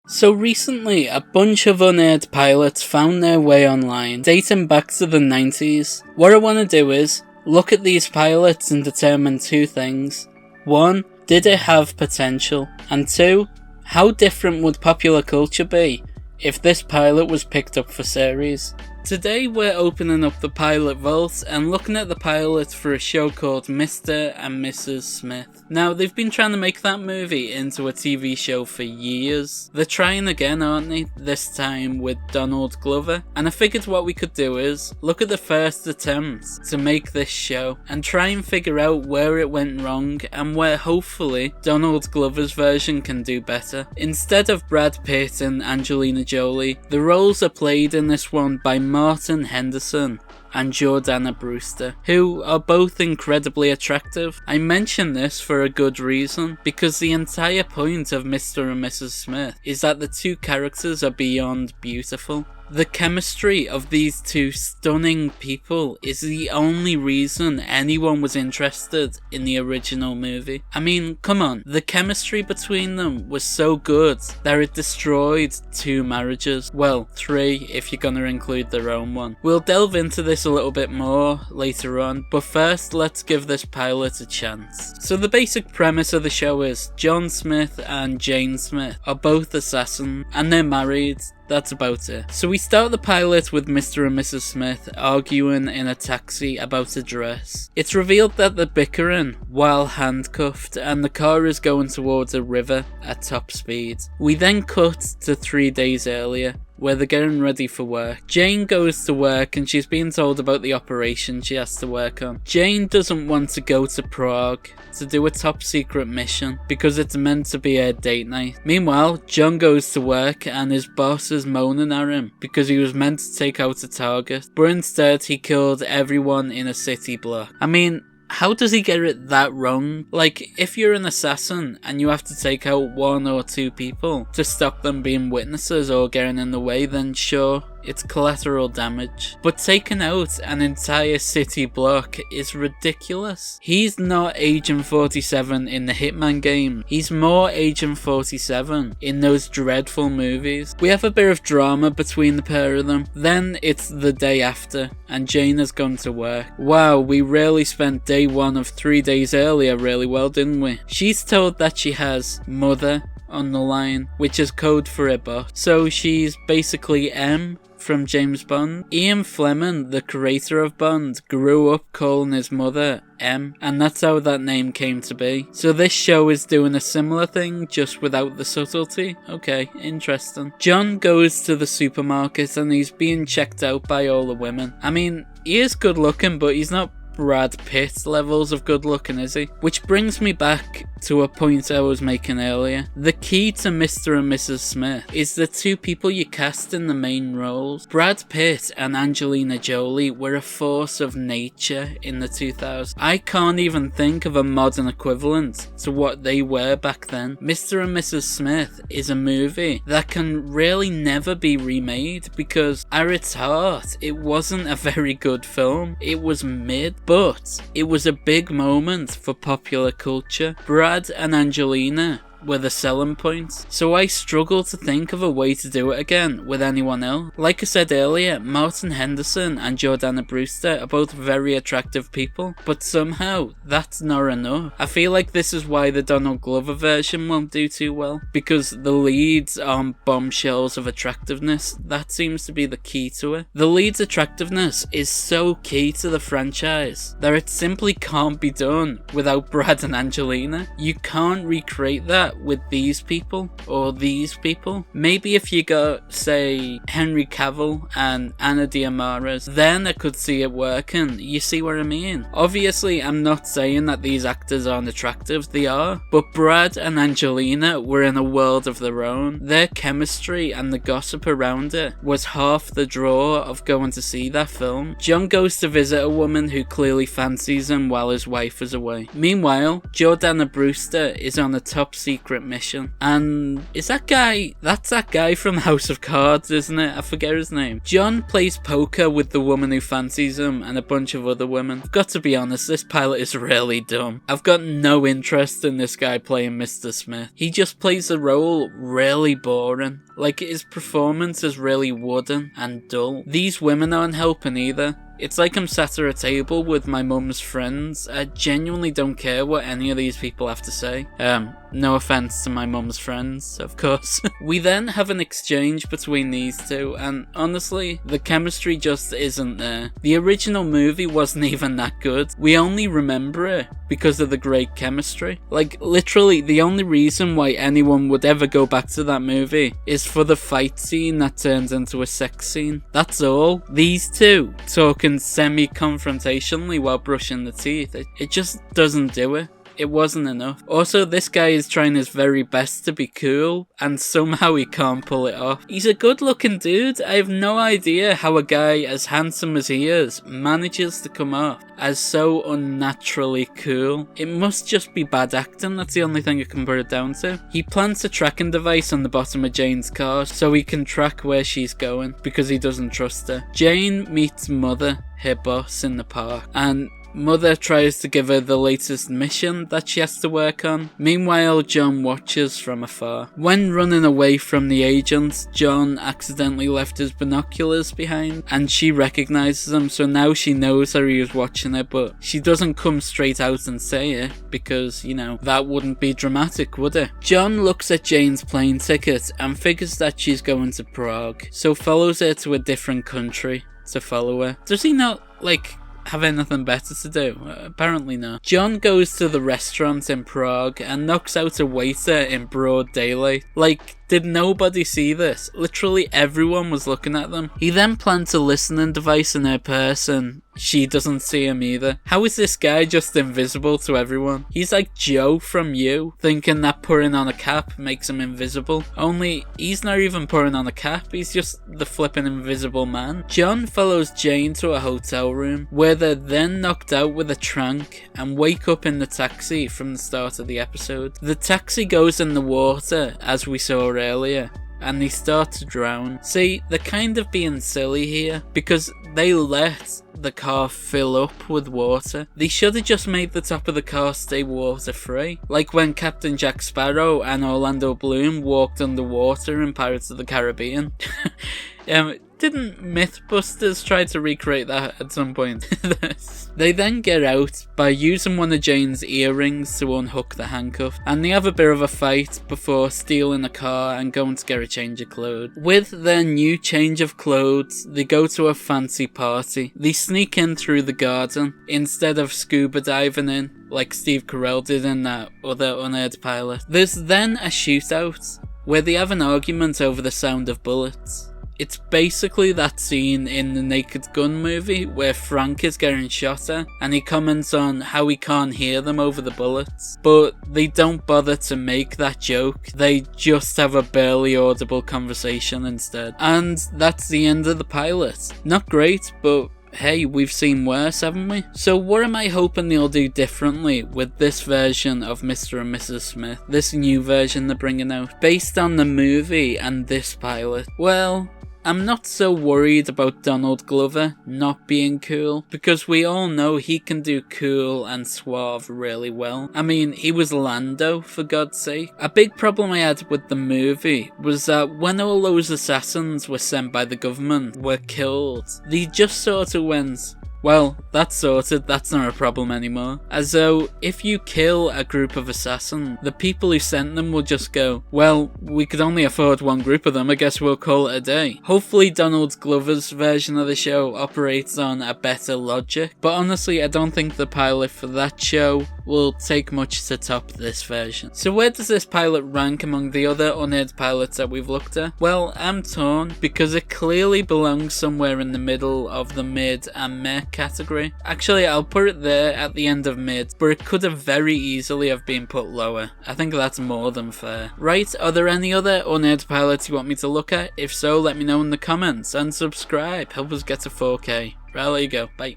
So recently, a bunch of unaired pilots found their way online, dating back to the 90s. What I want to do is look at these pilots and determine two things. 1. Did it have potential? And 2. How different would popular culture be if this pilot was picked up for series? Today we're opening up the pilot vault and looking at the pilot for a show called Mr. and Mrs. Smith. Now, they've been trying to make that movie into a TV show for years. They're trying again, aren't they? This time with Donald Glover. And I figured what we could do is look at the first attempt to make this show and try and figure out where it went wrong and where hopefully Donald Glover's version can do better. Instead of Brad Pitt and Angelina Jolie, the roles are played in this one by Martin Henderson and Jordana Brewster, who are both incredibly attractive. I mention this for a good reason, because the entire point of Mr. and Mrs. Smith is that the two characters are beyond beautiful. The chemistry of these two stunning people is the only reason anyone was interested in the original movie. I mean, come on, the chemistry between them was so good that it destroyed 2 marriages. Well, 3 if you're gonna include their own one. We'll delve into this a little bit more later on, but first let's give this pilot a chance. So the basic premise of the show is John Smith and Jane Smith are both assassins and they're married. That's about it. So we start the pilot with Mr. and Mrs. Smith arguing in a taxi about a dress. It's revealed that they're bickering while handcuffed and the car is going towards a river at top speed. We then cut to 3 days earlier, where they're getting ready for work. Jane goes to work and she's being told about the operation she has to work on. Jane doesn't want to go to Prague to do a top secret mission because it's meant to be a date night. Meanwhile, John goes to work and his boss is moaning at him because he was meant to take out a target, but instead he killed everyone in a city block. I mean, how does he get it that wrong? Like, if you're an assassin and you have to take out 1 or 2 people to stop them being witnesses or getting in the way, then sure, it's collateral damage. But taking out an entire city block is ridiculous. He's not Agent 47 in the Hitman game. He's more Agent 47 in those dreadful movies. We have a bit of drama between the pair of them. Then it's the day after and Jane has gone to work. Wow, we really spent day 1 of 3 days earlier really well, didn't we? She's told that she has mother on the line, which is code for a bot. So she's basically M from James Bond. Ian Fleming, the creator of Bond, grew up calling his mother M, and that's how that name came to be. So this show is doing a similar thing, just without the subtlety. Okay, interesting. John goes to the supermarket and he's being checked out by all the women. I mean, he is good looking, but he's not Brad Pitt levels of good looking, is he? Which brings me back to a point I was making earlier. The key to Mr. and Mrs. Smith is the 2 people you cast in the main roles. Brad Pitt and Angelina Jolie were a force of nature in the 2000s. I can't even think of a modern equivalent to what they were back then. Mr. and Mrs. Smith is a movie that can really never be remade because at its heart, it wasn't a very good film. It was mid. But it was a big moment for popular culture. Brad and Angelina were the selling points, so I struggle to think of a way to do it again with anyone else. Like I said earlier, Martin Henderson and Jordana Brewster are both very attractive people, but somehow that's not enough. I feel like this is why the Donald Glover version won't do too well, because the leads aren't bombshells of attractiveness. That seems to be the key to it. The lead's attractiveness is so key to the franchise that it simply can't be done without Brad and Angelina. You can't recreate that with these people or these people. Maybe if you got, say, Henry Cavill and Ana de Armas, then I could see it working. You see what I mean? Obviously, I'm not saying that these actors aren't attractive, they are, but Brad and Angelina were in a world of their own. Their chemistry and the gossip around it was half the draw of going to see that film. John goes to visit a woman who clearly fancies him while his wife is away. Meanwhile, Jordana Brewster is on a top secret secret mission. And that's that guy from House of Cards, isn't it? I forget his name. John plays poker with the woman who fancies him and a bunch of other women. I've got to be honest, this pilot is really dumb. I've got no interest in this guy playing Mr. Smith. He just plays the role really boring. Like, his performance is really wooden and dull. These women aren't helping either. It's like I'm sat at a table with my mum's friends. I genuinely don't care what any of these people have to say. No offense to my mum's friends, of course. We then have an exchange between these two, and honestly, the chemistry just isn't there. The original movie wasn't even that good. We only remember it because of the great chemistry. Like, literally, the only reason why anyone would ever go back to that movie is for the fight scene that turns into a sex scene. That's all. These two talking semi-confrontationally while brushing the teeth, it just doesn't do it. It wasn't enough. Also, this guy is trying his very best to be cool, and somehow he can't pull it off. He's a good looking dude. I have no idea how a guy as handsome as he is manages to come off as so unnaturally cool. It must just be bad acting, that's the only thing I can put it down to. He plants a tracking device on the bottom of Jane's car so he can track where she's going, because he doesn't trust her. Jane meets Mother, her boss, in the park, and Mother tries to give her the latest mission that she has to work on. Meanwhile, John watches from afar. When running away from the agents, John accidentally left his binoculars behind, and she recognizes him, so now she knows that he was watching her, but she doesn't come straight out and say it, because, you know, that wouldn't be dramatic, would it? John looks at Jane's plane ticket and figures that she's going to Prague, so follows her to a different country to follow her. Does he not, have anything better to do? Apparently not. John goes to the restaurant in Prague and knocks out a waiter in broad daylight. Did nobody see this? Literally everyone was looking at them. He then plants a listening device in her purse and she doesn't see him either. How is this guy just invisible to everyone? He's like Joe from You, thinking that putting on a cap makes him invisible. Only he's not even putting on a cap, he's just the flippin' invisible man. John follows Jane to a hotel room, where they're then knocked out with a trank and wake up in the taxi from the start of the episode. The taxi goes in the water, as we saw earlier, and they start to drown. See, they're kind of being silly here, because they let the car fill up with water. They should have just made the top of the car stay water free, like when Captain Jack Sparrow and Orlando Bloom walked underwater in Pirates of the Caribbean. Didn't Mythbusters try to recreate that at some point? They then get out by using one of Jane's earrings to unhook the handcuff, and they have a bit of a fight before stealing a car and going to get a change of clothes. With their new change of clothes, they go to a fancy party. They sneak in through the garden instead of scuba diving in like Steve Carell did in that other unaired pilot. There's then a shootout where they have an argument over the sound of bullets. It's basically that scene in the Naked Gun movie where Frank is getting shot at and he comments on how he can't hear them over the bullets. But they don't bother to make that joke, they just have a barely audible conversation instead. And that's the end of the pilot. Not great, but hey, we've seen worse, haven't we? So what am I hoping they'll do differently with this version of Mr. and Mrs. Smith? This new version they're bringing out, based on the movie and this pilot? Well, I'm not so worried about Donald Glover not being cool, because we all know he can do cool and suave really well. I mean, he was Lando, for God's sake. A big problem I had with the movie was that when all those assassins were sent by the government were killed, they just sort of went, well, that's sorted, that's not a problem anymore. As though, if you kill a group of assassins, the people who sent them will just go, well, we could only afford one group of them, I guess we'll call it a day. Hopefully Donald Glover's version of the show operates on a better logic, but honestly I don't think the pilot for that show will take much to top this version. So where does this pilot rank among the other unaired pilots that we've looked at? Well, I'm torn, because it clearly belongs somewhere in the middle of the mid and meh category. Actually, I'll put it there at the end of mid, but it could have very easily have been put lower. I think that's more than fair. Right, are there any other unaired pilots you want me to look at? If so, let me know in the comments, and subscribe, help us get to 4K. Right, there you go, bye.